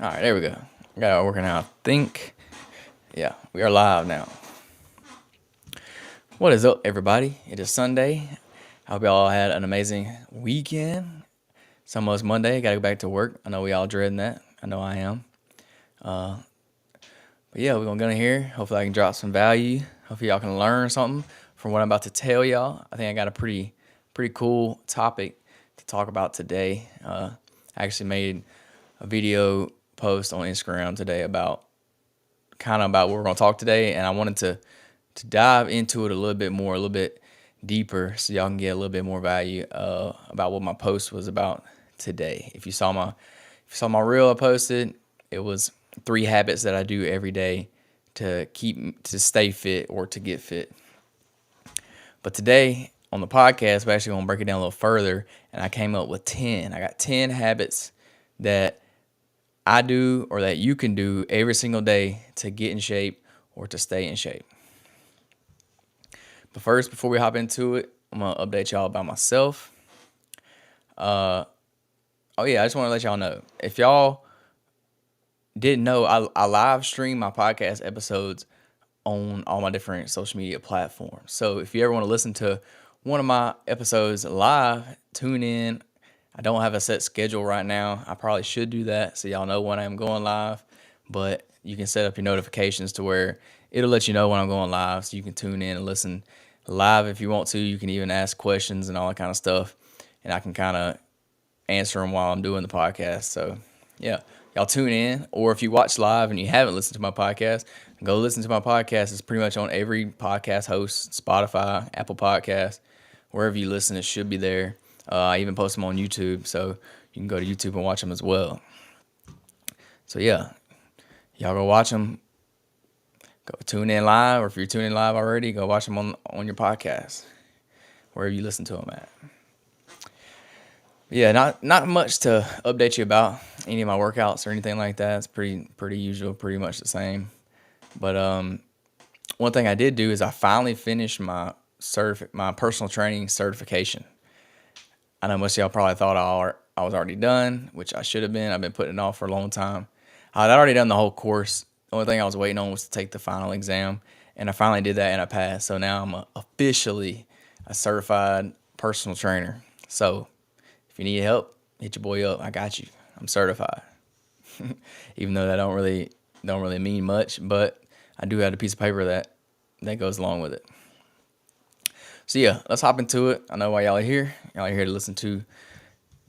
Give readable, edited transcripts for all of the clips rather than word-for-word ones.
All right, there we go. Got it working out. I think, yeah, we are live now. What is up, everybody? It is Sunday. I hope y'all had an amazing weekend. It's almost Monday. Got to go back to work. I know we all dreading that. I know I am. But yeah, we're gonna get in here. Hopefully, I can drop some value. Hopefully, y'all can learn something from what I'm about to tell y'all. I think I got a pretty cool topic to talk about today. I actually made a video post on Instagram today about what we're gonna talk today, and I wanted to dive into it a little bit more, a little bit deeper, so y'all can get a little bit more value about what my post was about today. If you saw my reel I posted, it was 3 habits that I do every day to stay fit or to get fit. But today on the podcast, we're actually gonna break it down a little further, and I came up with 10. I got 10 habits that I do or that you can do every single day to get in shape or to stay in shape. But first, before we hop into it, I'm gonna update y'all about myself. Oh yeah, I just want to let y'all know, if y'all didn't know, I live stream my podcast episodes on all my different social media platforms. So if you ever want to listen to one of my episodes live, tune in. I don't have a set schedule right now. I probably should do that so y'all know when I'm going live. But you can set up your notifications to where it'll let you know when I'm going live, so you can tune in and listen live if you want to. You can even ask questions and all that kind of stuff, and I can kind of answer them while I'm doing the podcast. So yeah, y'all tune in. Or if you watch live and you haven't listened to my podcast, go listen to my podcast. It's pretty much on every podcast host, Spotify, Apple Podcasts, wherever you listen, it should be there. I even post them on YouTube, so you can go to YouTube and watch them as well. So yeah, y'all go watch them. Go tune in live, or if you're tuning live already, go watch them on your podcast, wherever you listen to them at. Yeah, not much to update you about any of my workouts or anything like that. It's pretty usual, pretty much the same. But one thing I did do is I finally finished my personal training certification. I know most of y'all probably thought I was already done, which I should have been. I've been putting it off for a long time. I'd already done the whole course. The only thing I was waiting on was to take the final exam, and I finally did that and I passed. So now I'm officially a certified personal trainer. So if you need help, hit your boy up. I got you. I'm certified. Even though that don't really mean much, but I do have a piece of paper that goes along with it. So yeah, let's hop into it. I know why y'all are here. Y'all are here to listen to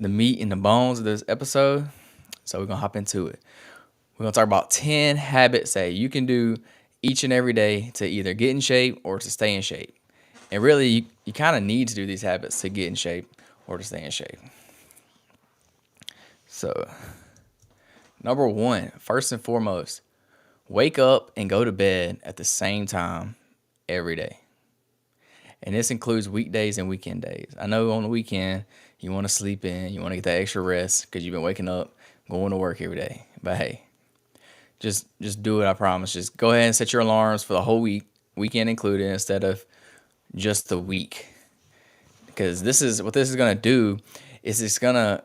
the meat and the bones of this episode. So we're gonna hop into it. We're gonna talk about 10 habits that you can do each and every day to either get in shape or to stay in shape. And really, you kind of need to do these habits to get in shape or to stay in shape. So, number 1, first and foremost, wake up and go to bed at the same time every day. And this includes weekdays and weekend days. I know on the weekend, you want to sleep in, you want to get that extra rest because you've been waking up, going to work every day. But hey, just do it, I promise. Just go ahead and set your alarms for the whole weekend included, instead of just the week. Because this is going to do is it's going to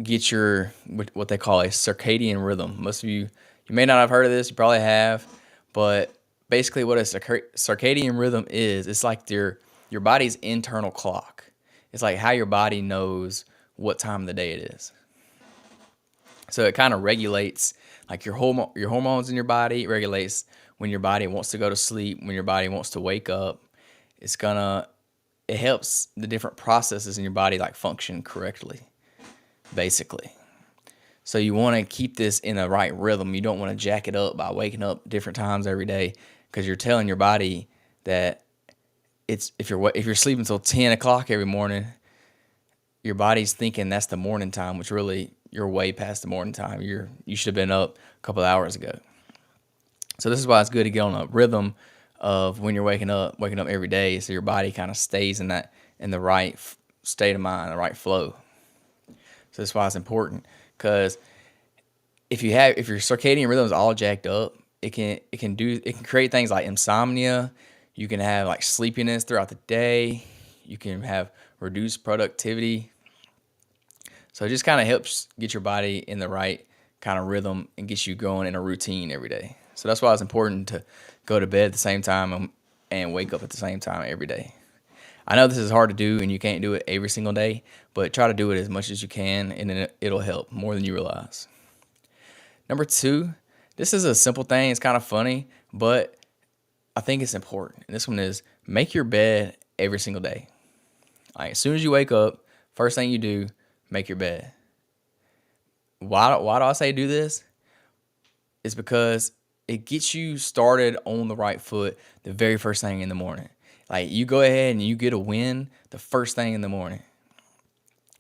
get your, what they call a circadian rhythm. Most of you may not have heard of this, you probably have, but basically what a circadian rhythm is, it's like your body's internal clock. It's like how your body knows what time of the day it is. So it kind of regulates like your hormones in your body. It regulates when your body wants to go to sleep, when your body wants to wake up. It helps the different processes in your body like function correctly, basically. So you want to keep this in the right rhythm. You don't want to jack it up by waking up different times every day, because you're telling your body that if you're sleeping until 10 o'clock every morning, your body's thinking that's the morning time, which really you're way past the morning time. You should have been up a couple of hours ago. So this is why it's good to get on a rhythm of when you're waking up every day, so your body kind of stays in the right state of mind, the right flow. So that's why it's important, because if your circadian rhythm is all jacked up, it can create things like insomnia. You can have like sleepiness throughout the day. You can have reduced productivity. So it just kind of helps get your body in the right kind of rhythm and gets you going in a routine every day. So that's why it's important to go to bed at the same time and wake up at the same time every day. I know this is hard to do and you can't do it every single day, but try to do it as much as you can and it'll help more than you realize. Number two, this is a simple thing. It's kind of funny, but I think it's important. And this one is make your bed every single day. Like, as soon as you wake up, first thing you do, make your bed. Why do I say do this? It's because it gets you started on the right foot the very first thing in the morning. Like, you go ahead and you get a win the first thing in the morning.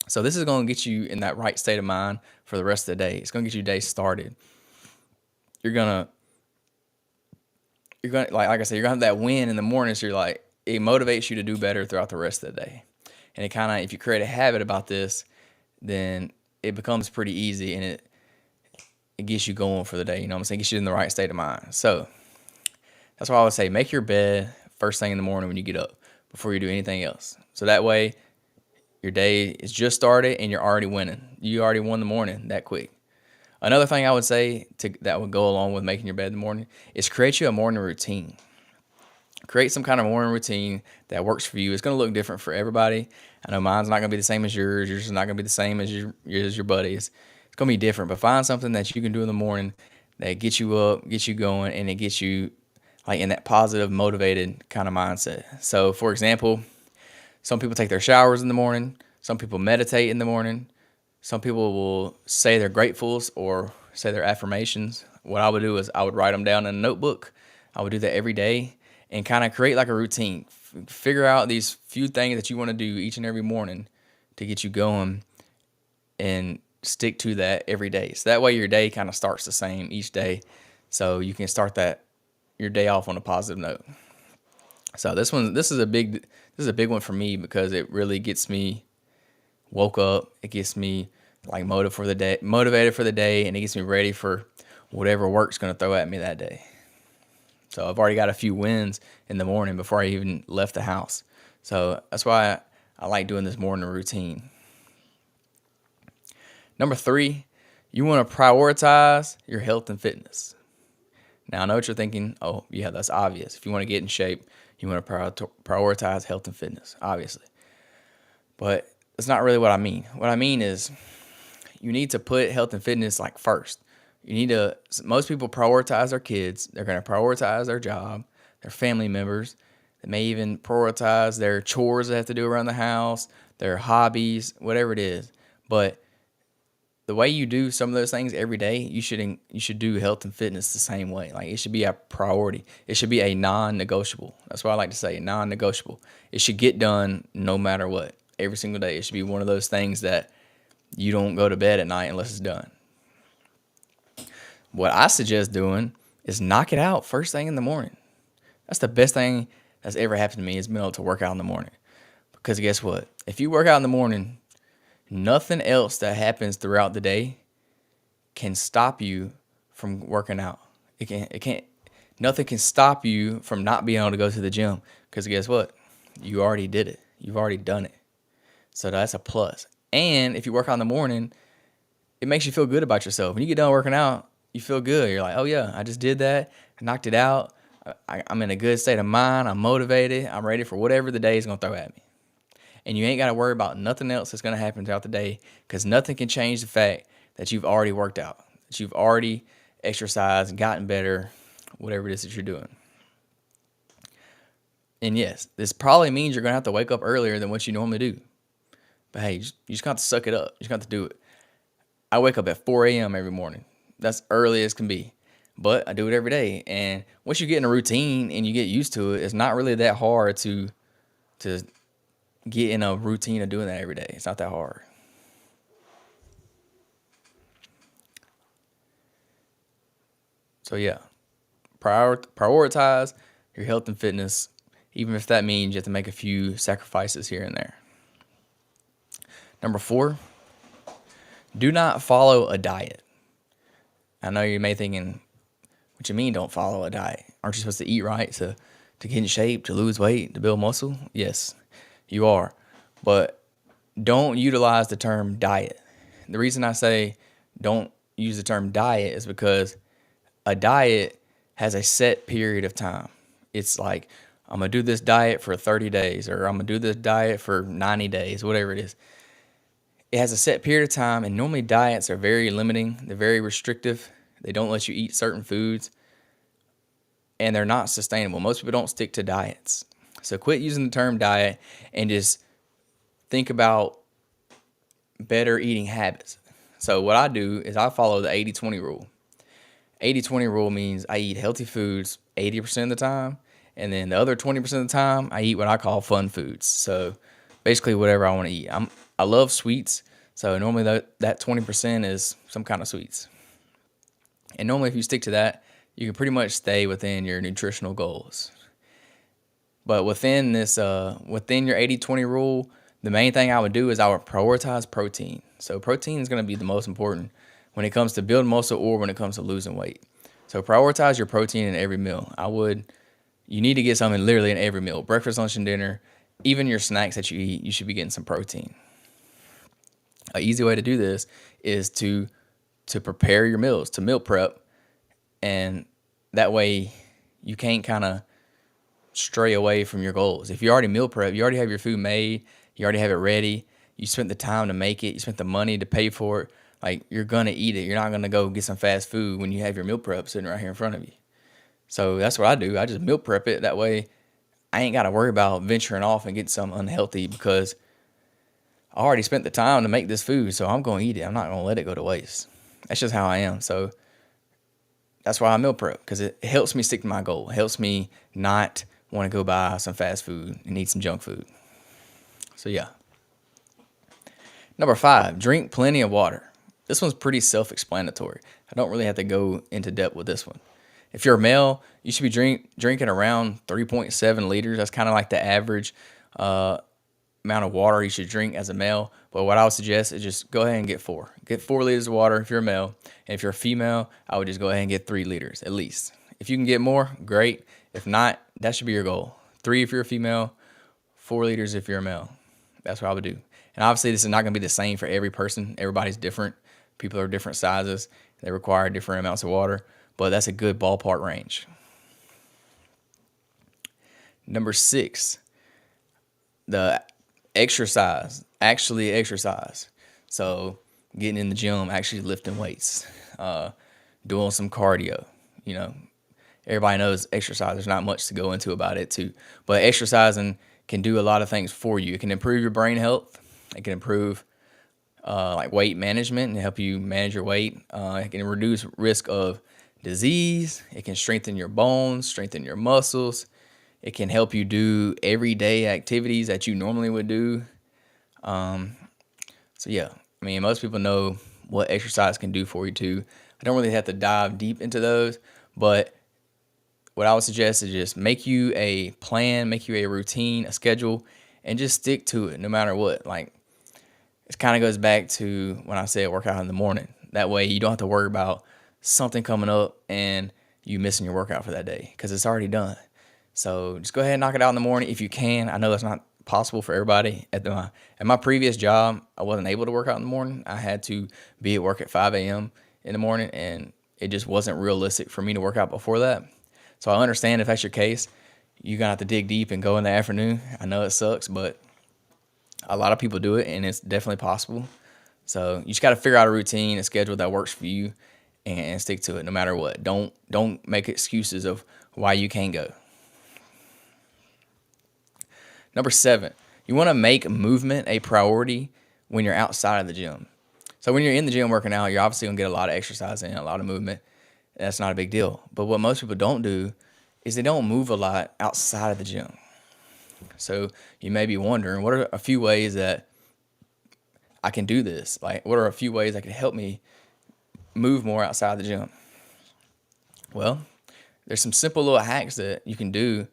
So this is going to get you in that right state of mind for the rest of the day. It's going to get your day started. You're gonna like I said, you're gonna have that win in the morning. So you're like, it motivates you to do better throughout the rest of the day. And it kind of, if you create a habit about this, then it becomes pretty easy and it gets you going for the day. You know what I'm saying? It gets you in the right state of mind. So that's why I would say make your bed first thing in the morning when you get up before you do anything else. So that way your day is just started and you're already winning. You already won the morning that quick. Another thing I would say that would go along with making your bed in the morning is create you a morning routine. Create some kind of morning routine that works for you. It's going to look different for everybody. I know mine's not going to be the same as yours. Yours is not going to be the same as your buddies. It's going to be different, but find something that you can do in the morning that gets you up, gets you going, and it gets you like in that positive, motivated kind of mindset. So, for example, some people take their showers in the morning. Some people meditate in the morning. Some people will say their gratefuls or say their affirmations. What I would do is I would write them down in a notebook. I would do that every day and kind of create like a routine. Figure out these few things that you want to do each and every morning to get you going and stick to that every day. So that way your day kind of starts the same each day. So you can start your day off on a positive note. So this is a big one for me because it really gets me woke up. It gets me like motivated for the day, and it gets me ready for whatever work's going to throw at me that day. So I've already got a few wins in the morning before I even left the house. So that's why I like doing this morning routine. Number 3, you want to prioritize your health and fitness. Now I know what you're thinking. Oh, yeah, that's obvious. If you want to get in shape, you want to prioritize health and fitness, obviously. But that's not really what I mean. What I mean is you need to put health and fitness like first. Most people prioritize their kids. They're going to prioritize their job, their family members. They may even prioritize their chores they have to do around the house, their hobbies, whatever it is. But the way you do some of those things every day, you should do health and fitness the same way. Like, it should be a priority. It should be a non-negotiable. That's what I like to say, non-negotiable. It should get done no matter what. Every single day. It should be one of those things that you don't go to bed at night unless it's done. What I suggest doing is knock it out first thing in the morning. That's the best thing that's ever happened to me, is being able to work out in the morning. Because guess what? If you work out in the morning, nothing else that happens throughout the day can stop you from working out. Nothing can stop you from not being able to go to the gym. Because guess what? You already did it. You've already done it. So that's a plus. And if you work out in the morning, it makes you feel good about yourself. When you get done working out, you feel good. You're like, oh yeah, I just did that. I knocked it out. I'm in a good state of mind. I'm motivated. I'm ready for whatever the day is going to throw at me. And you ain't got to worry about nothing else that's going to happen throughout the day, because nothing can change the fact that you've already worked out, that you've already exercised and gotten better, whatever it is that you're doing. And yes, this probably means you're going to have to wake up earlier than what you normally do. But hey, you just got to suck it up. You just got to do it. I wake up at 4 a.m. every morning. That's early as can be. But I do it every day. And once you get in a routine and you get used to it, it's not really that hard to get in a routine of doing that every day. It's not that hard. So yeah, prioritize your health and fitness, even if that means you have to make a few sacrifices here and there. Number 4, do not follow a diet. I know you may be thinking, what you mean don't follow a diet? Aren't you supposed to eat right to get in shape, to lose weight, to build muscle? Yes, you are. But don't utilize the term diet. The reason I say don't use the term diet is because a diet has a set period of time. It's like, I'm going to do this diet for 30 days, or I'm going to do this diet for 90 days, whatever it is. It has a set period of time, and normally diets are very limiting. They're very restrictive. They don't let you eat certain foods, and they're not sustainable. Most people don't stick to diets. So quit using the term diet and just think about better eating habits. So what I do is I follow the 80-20 rule. 80-20 rule means I eat healthy foods 80% of the time, and then the other 20% of the time I eat what I call fun foods. So basically whatever I want to eat. I love sweets, so normally that 20% is some kind of sweets. And normally if you stick to that, you can pretty much stay within your nutritional goals. But within within your 80-20 rule, the main thing I would do is I would prioritize protein. So protein is going to be the most important when it comes to building muscle or when it comes to losing weight. So prioritize your protein in every meal. You need to get something literally in every meal. Breakfast, lunch, and dinner. Even your snacks that you eat, you should be getting some protein. An easy way to do this is to prepare your meals, to meal prep. And that way you can't kind of stray away from your goals. If you already meal prep, you already have your food made, you already have it ready, you spent the time to make it, you spent the money to pay for it, like, you're gonna eat it. You're not gonna go get some fast food when you have your meal prep sitting right here in front of you. So that's what I do. I just meal prep it. That way I ain't gotta worry about venturing off and getting something unhealthy, because I already spent the time to make this food, so I'm gonna eat it. I'm not gonna let it go to waste. That's just how I am. So that's why I meal prep, because it helps me stick to my goal. It helps me not want to go buy some fast food and eat some junk food. So yeah. Number 5, drink plenty of water. This one's pretty self-explanatory. I don't really have to go into depth with this one. If you're a male, you should be drinking around 3.7 liters. That's kind of like the average amount of water you should drink as a male. But what I would suggest is just go ahead and get 4. Get 4 liters of water if you're a male. And if you're a female, I would just go ahead and get 3 liters at least. If you can get more, great. If not, that should be your goal. 3 if you're a female, 4 liters if you're a male. That's what I would do. And obviously this is not going to be the same for every person. Everybody's different. People are different sizes. They require different amounts of water. But that's a good ballpark range. Number 6, the exercise. Actually exercise. So getting in the gym, actually lifting weights, doing some cardio. You know, everybody knows exercise. There's not much to go into about it too. But exercising can do a lot of things for you. It can improve your brain health. It can improve like weight management and help you manage your weight. It can reduce risk of disease. It can strengthen your bones, strengthen your muscles. It can help you do everyday activities that you normally would do. So yeah, I mean, most people know what exercise can do for you too. I don't really have to dive deep into those, but what I would suggest is just make you a plan, make you a routine, a schedule, and just stick to it no matter what. Like, it kind of goes back to when I said work out in the morning. That way you don't have to worry about something coming up and you missing your workout for that day, because it's already done. So just go ahead and knock it out in the morning if you can. I know that's not possible for everybody. At my previous job, I wasn't able to work out in the morning. I had to be at work at 5 a.m. in the morning, and it just wasn't realistic for me to work out before that. So I understand if that's your case, you're going to have to dig deep and go in the afternoon. I know it sucks, but a lot of people do it, and it's definitely possible. So you just got to figure out a routine, a schedule that works for you, and stick to it no matter what. Don't make excuses of why you can't go. Number 7, you want to make movement a priority when you're outside of the gym. So when you're in the gym working out, you're obviously going to get a lot of exercise in, a lot of movement. That's not a big deal. But what most people don't do is they don't move a lot outside of the gym. So you may be wondering, what are a few ways that I can do this? Like, what are a few ways that can help me move more outside the gym? Well, there's some simple little hacks that you can do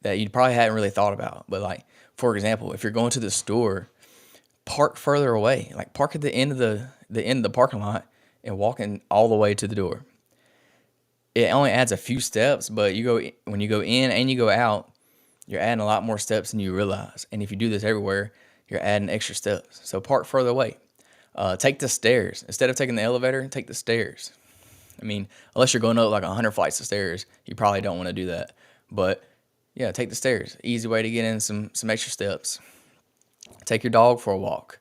that you probably hadn't really thought about. But like, for example, if you're going to the store, park further away. Like, park at the end of the parking lot and walking all the way to the door. It only adds a few steps, but when you go in and you go out, you're adding a lot more steps than you realize. And if you do this everywhere, you're adding extra steps. So park further away. Take the stairs. Instead of taking the elevator, take the stairs. I mean, unless you're going up like 100 flights of stairs, you probably don't want to do that. But yeah, take the stairs. Easy way to get in some extra steps. Take your dog for a walk.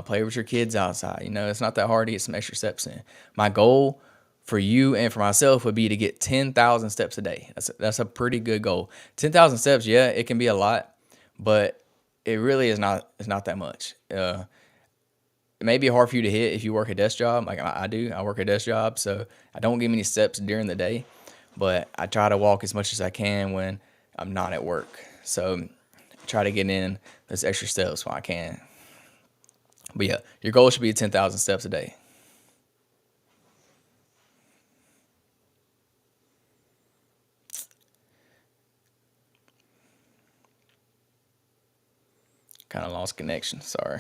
Play with your kids outside. It's not that hard to get some extra steps in. My goal for you and for myself would be to get 10,000 steps a day. That's a pretty good goal. 10,000 steps, yeah, it can be a lot, but it really is not. It's not that much. It may be hard for you to hit if you work a desk job, like I do. I work a desk job, so I don't get many steps during the day, but I try to walk as much as I can when I'm not at work. So I try to get in those extra steps when I can. But yeah, your goal should be 10,000 steps a day. Kind of lost connection. Sorry.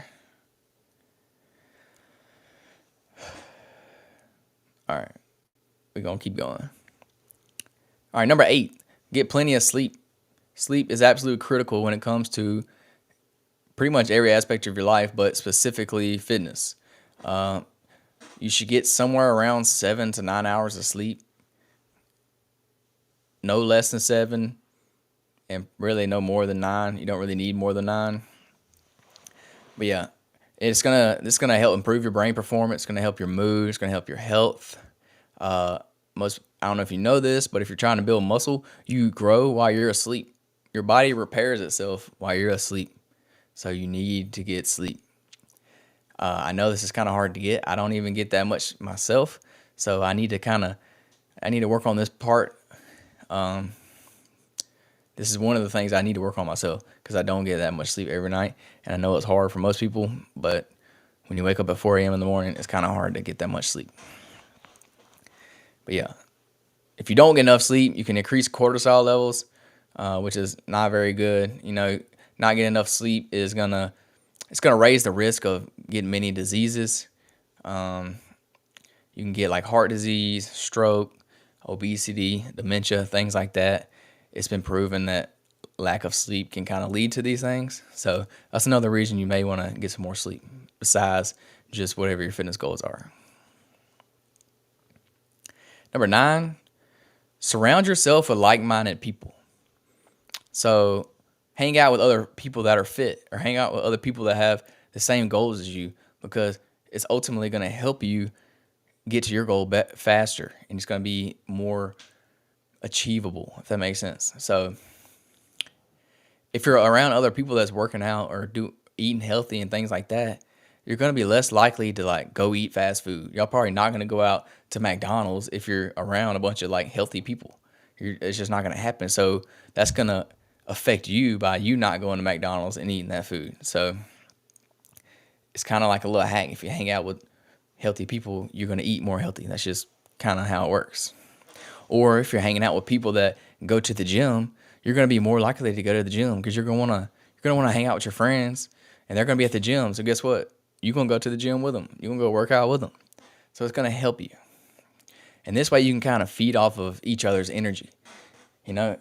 All right. We're going to keep going. All right. Number 8, get plenty of sleep. Sleep is absolutely critical when it comes to pretty much every aspect of your life, but specifically fitness. You should get somewhere around 7 to 9 hours of sleep. No less than 7, and really no more than 9. You don't really need more than 9. But yeah, it's gonna help improve your brain performance. It's gonna help your mood. It's gonna help your health. I don't know if you know this, but if you're trying to build muscle, you grow while you're asleep. Your body repairs itself while you're asleep, so you need to get sleep. I know this is kind of hard to get. I don't even get that much myself, so I need to work on this part. This is one of the things I need to work on myself because I don't get that much sleep every night. And I know it's hard for most people, but when you wake up at 4 a.m. in the morning, it's kind of hard to get that much sleep. But yeah, if you don't get enough sleep, you can increase cortisol levels, which is not very good. Not getting enough sleep it's gonna raise the risk of getting many diseases. You can get like heart disease, stroke, obesity, dementia, things like that. It's been proven that lack of sleep can kind of lead to these things. So that's another reason you may want to get some more sleep besides just whatever your fitness goals are. Number 9, surround yourself with like-minded people. So hang out with other people that are fit, or hang out with other people that have the same goals as you, because it's ultimately going to help you get to your goal faster, and it's going to be more achievable, if that makes sense. So if you're around other people that's working out or eating healthy and things like that, you're going to be less likely to like go eat fast food. Y'all probably not going to go out to McDonald's if you're around a bunch of like healthy people. It's just not going to happen. So that's going to affect you by you not going to McDonald's and eating that food. So it's kind of like a little hack. If you hang out with healthy people, you're going to eat more healthy. That's just kind of how it works. Or if you're hanging out with people that go to the gym, you're going to be more likely to go to the gym because you're going to want to hang out with your friends, and they're going to be at the gym. So guess what? You're going to go to the gym with them. You're going to go work out with them. So it's going to help you. And this way you can kind of feed off of each other's energy. They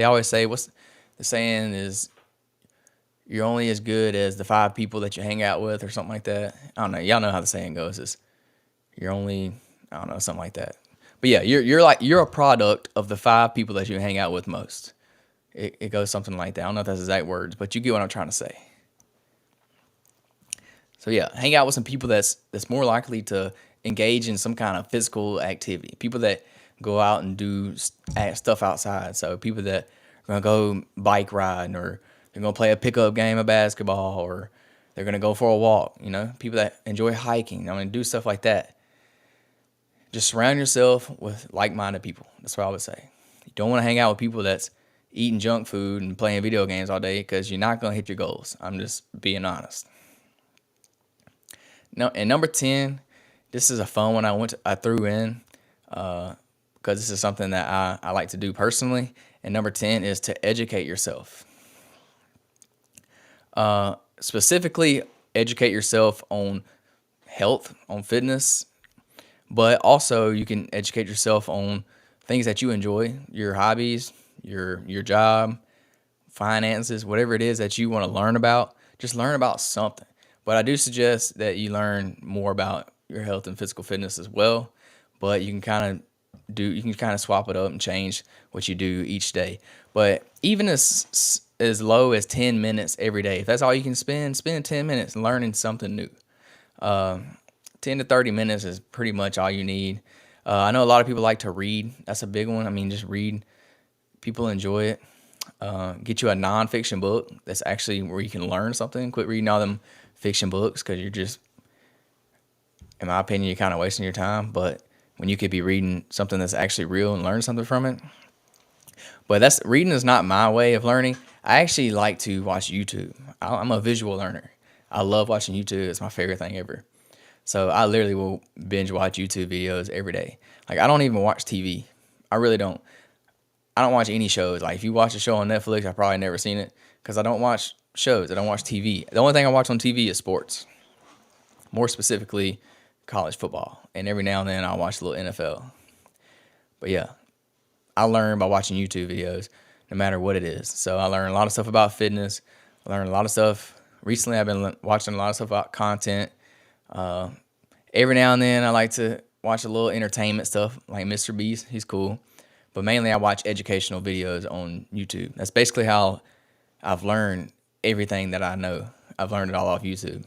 always say, what's the saying is, you're only as good as the 5 people that you hang out with, or something like that. I don't know. Y'all know how the saying goes. I don't know, something like that. But yeah, you're a product of the 5 people that you hang out with most. It goes something like that. I don't know if that's exact words, but you get what I'm trying to say. So yeah, hang out with some people that's more likely to engage in some kind of physical activity. People that go out and do stuff outside. So people that are gonna go bike riding, or they're gonna play a pickup game of basketball, or they're gonna go for a walk. People that enjoy hiking. Do stuff like that. Just surround yourself with like-minded people. That's what I would say. You don't want to hang out with people that's eating junk food and playing video games all day, because you're not going to hit your goals. I'm just being honest. No, and number 10, this is a fun one I threw in because this is something that I like to do personally. And number 10 is to educate yourself. Specifically, educate yourself on health, on fitness, but also you can educate yourself on things that you enjoy, your hobbies, your job, finances, whatever it is that you want to learn about. Just learn about something. But I do suggest that you learn more about your health and physical fitness as well. But you can kind of swap it up and change what you do each day. But even as low as 10 minutes every day, if that's all you can spend 10 minutes learning something new. 10 to 30 minutes is pretty much all you need. I know a lot of people like to read. That's a big one. I mean, just read. People enjoy it. Get you a nonfiction book that's actually where you can learn something. Quit reading all them fiction books because you're just, in my opinion, you're kind of wasting your time. But when you could be reading something that's actually real and learn something from it. But reading is not my way of learning. I actually like to watch YouTube. I'm a visual learner. I love watching YouTube. It's my favorite thing ever. So I literally will binge watch YouTube videos every day. Like, I don't even watch TV. I really don't. I don't watch any shows. Like, if you watch a show on Netflix, I've probably never seen it because I don't watch shows. I don't watch TV. The only thing I watch on TV is sports, more specifically college football. And every now and then I'll watch a little NFL. But yeah, I learn by watching YouTube videos no matter what it is. So I learn a lot of stuff about fitness. I learned a lot of stuff. Recently, I've been watching a lot of stuff about content. Every now and then I like to watch a little entertainment stuff like Mr. Beast. He's cool. But mainly I watch educational videos on YouTube. That's basically how I've learned everything that I know. I've learned it all off YouTube.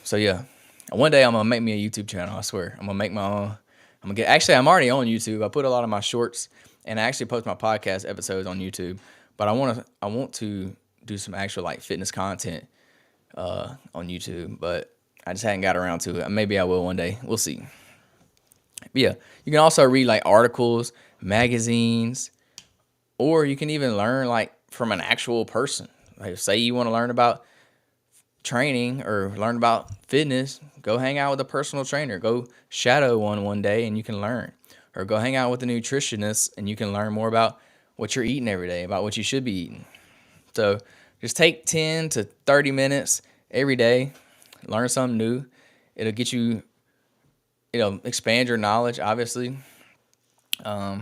So yeah, one day I'm going to make me a YouTube channel, I swear. I'm going to make my own. I'm already on YouTube. I put a lot of my shorts and I actually post my podcast episodes on YouTube. But I want to do some actual like fitness content on YouTube, but I just hadn't got around to it. Maybe I will one day. We'll see. But yeah, you can also read like articles, magazines, or you can even learn like from an actual person. Like, say you want to learn about training or learn about fitness, go hang out with a personal trainer. Go shadow one day and you can learn. Or go hang out with a nutritionist and you can learn more about what you're eating every day, about what you should be eating. So just take 10 to 30 minutes every day, learn something new. It'll expand your knowledge, obviously. Yeah,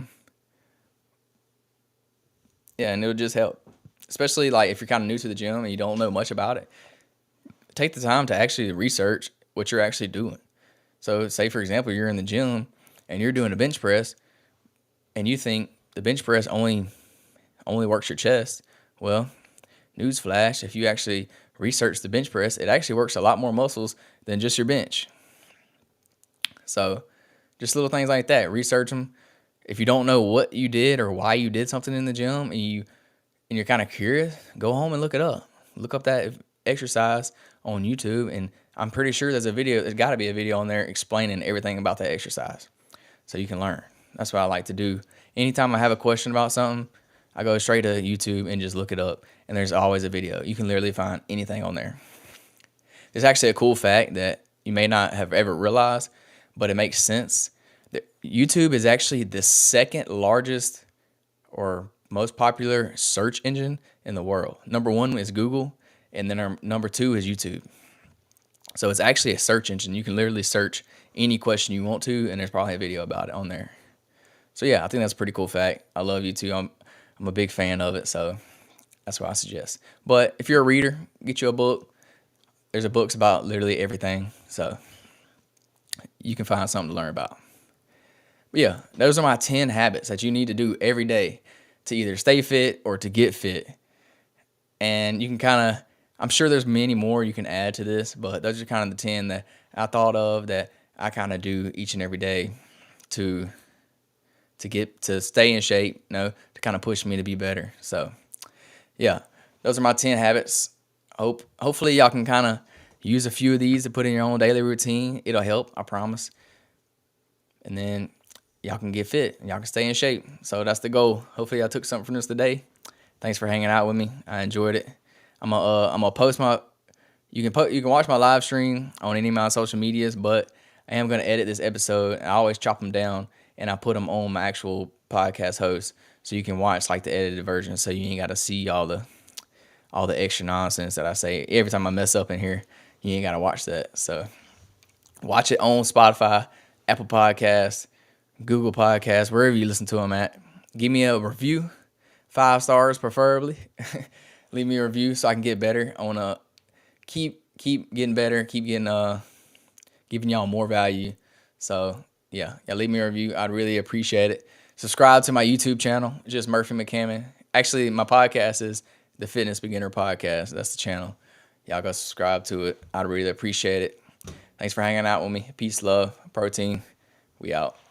and it'll just help. Especially like if you're kind of new to the gym and you don't know much about it. Take the time to actually research what you're actually doing. So say, for example, you're in the gym and you're doing a bench press and you think the bench press only works your chest. Well, newsflash, if you actually research the bench press, it actually works a lot more muscles than just your bench. So just little things like that, research them. If you don't know what you did or why you did something in the gym and you're kind of curious, go home and look it up. Look up that exercise on YouTube, and I'm pretty sure there's got to be a video on there explaining everything about that exercise so you can learn. That's what I like to do. Anytime I have a question about something, I go straight to YouTube and just look it up, and there's always a video. You can literally find anything on there. There's actually a cool fact that you may not have ever realized, but it makes sense. YouTube is actually the second largest or most popular search engine in the world. Number one is Google, and then number two is YouTube. So it's actually a search engine. You can literally search any question you want to, and there's probably a video about it on there. So yeah, I think that's a pretty cool fact. I love YouTube. I'm a big fan of it, so that's what I suggest. But if you're a reader, get you a book. There's books about literally everything, so you can find something to learn about. But yeah, those are my 10 habits that you need to do every day to either stay fit or to get fit. And you can I'm sure there's many more you can add to this, but those are kind of the 10 that I thought of that I kind of do each and every day to stay in shape, to kind of push me to be better. So yeah, those are my 10 habits. Hopefully y'all can kind of use a few of these to put in your own daily routine. It'll help, I promise. And then y'all can get fit and y'all can stay in shape. So that's the goal. Hopefully y'all took something from this today. Thanks for hanging out with me. I enjoyed it. I'm gonna post you can watch my live stream on any of my social medias, but I am gonna edit this episode. I always chop them down and I put them on my actual podcast host so you can watch like the edited version, so you ain't gotta see all the extra nonsense that I say every time I mess up in here. You ain't gotta watch that. So watch it on Spotify, Apple Podcasts, Google Podcasts, wherever you listen to them at. Give me a review, 5 stars preferably. Leave me a review so I can get better. I want to keep keep getting better, keep getting giving y'all more value. So yeah, leave me a review. I'd really appreciate it. Subscribe to my YouTube channel, just Murphy McCammon. Actually, my podcast is the Fitness Beginner Podcast. That's the channel. Y'all go subscribe to it. I'd really appreciate it. Thanks for hanging out with me. Peace, love, protein. We out.